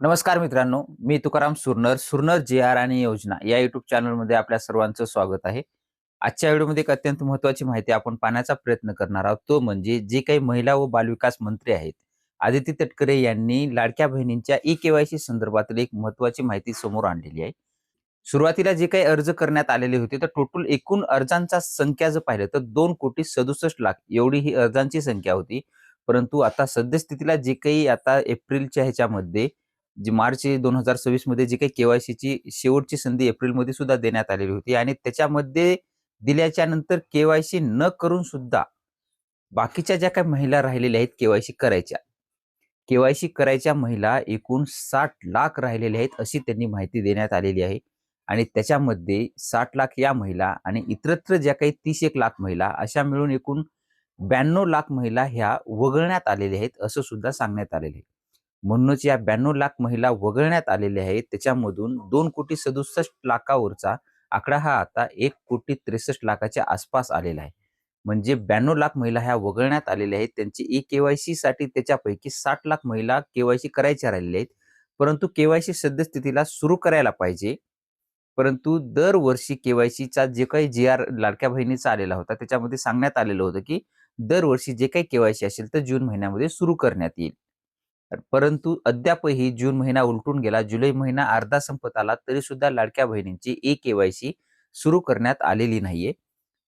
नमस्कार मित्रांनो, मी तुकाराम सुरनर, सुरनर जे-आर आणि योजना या YouTube चॅनलमध्ये आपल्या सर्वांचं स्वागत आहे. आजच्या व्हिडिओमध्ये एक अत्यंत महत्त्वाची माहिती आपण पाहण्याचा प्रयत्न करणार आहोत. तो म्हणजे जे काही महिला व बालविकास मंत्री आहेत, आदिती तटकरे यांनी लाडक्या बहिणींच्या ई-के-वाय-सी संदर्भातील एक महत्त्वाची माहिती समोर आणलेली आहे. सुरुवातीला जे काही अर्ज करण्यात आलेले होते, तर टोटल एकूण अर्जांचा संख्या जर पाहिलं तर 2,67,00,000 एवढी ही अर्जांची संख्या होती. परंतु आता सद्यस्थितीला जे काही आता एप्रिलच्या ह्याच्यामध्ये जी मार्च 2026 मध्ये जी काही के-वाय-सीची शेवटची संधी एप्रिलमध्ये सुद्धा देण्यात आलेली होती आणि त्याच्यामध्ये दिल्याच्या नंतर के-वाय-सी न करून सुद्धा बाकीच्या ज्या काही महिला राहिलेल्या आहेत के-वाय-सी करायच्या. के-वाय-सी करायच्या महिला एकूण 60,00,000 राहिलेल्या आहेत अशी त्यांनी माहिती देण्यात आलेली आहे. आणि त्याच्यामध्ये 60,00,000 या महिला आणि इतरत्र ज्या काही 30,00,000 महिला अशा मिळून एकूण 92,00,000 महिला ह्या वगळण्यात आलेल्या आहेत असं सुद्धा सांगण्यात आलेलं आहे. म्हणूनच या 92,00,000 महिला वगळण्यात आलेल्या आहेत. त्याच्यामधून 2,67,00,000 वरचा आकडा हा आता 1,63,00,000 आसपास आलेला आहे. म्हणजे 92,00,000 महिला ह्या वगळण्यात आलेल्या आहेत. त्यांची ई-के-वाय-सी साठी त्याच्यापैकी 60,00,000 महिला के-वाय-सी करायच्या राहिलेल्या आहेत. परंतु के-वाय-सी सद्यस्थितीला सुरू करायला पाहिजे. परंतु दरवर्षी के-वाय-सीचा जे काही जी-आर लाडक्या बहिणीचा आलेला होता, त्याच्यामध्ये सांगण्यात आलेलं होतं, की दरवर्षी जे काही के-वाय-सी असेल तर जून महिन्यामध्ये सुरू करण्यात येईल. परंतु अद्यापही जून महिना उलटून गेला, जुलै महिना अर्धा संपत आला, तरीसुद्धा लाडक्या बहिणींची ई-के-वाय-सी सुरू करण्यात आलेली नाहीये.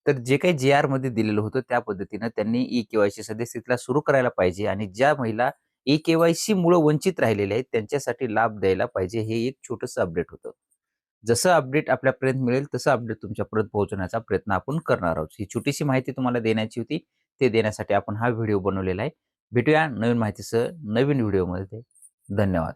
तर जे काही जी-आरमध्ये दिलेलं होतं त्या पद्धतीनं त्यांनी ई-के-वाय-सी सद्यस्थितीला सुरू करायला पाहिजे आणि ज्या महिला ई-के-वाय-सीमुळे वंचित राहिलेल्या आहेत त्यांच्यासाठी लाभ द्यायला पाहिजे. हे एक छोटंसं अपडेट होतं. जसं अपडेट आपल्यापर्यंत मिळेल तसं अपडेट तुमच्यापर्यंत पोहोचवण्याचा प्रयत्न आपण करणार आहोत. ही छोटीशी माहिती तुम्हाला देण्याची होती. ते देण्यासाठी आपण हा व्हिडिओ बनवलेला आहे. भेटूया नवीन माहितीसह नवीन व्हिडिओमध्ये. धन्यवाद.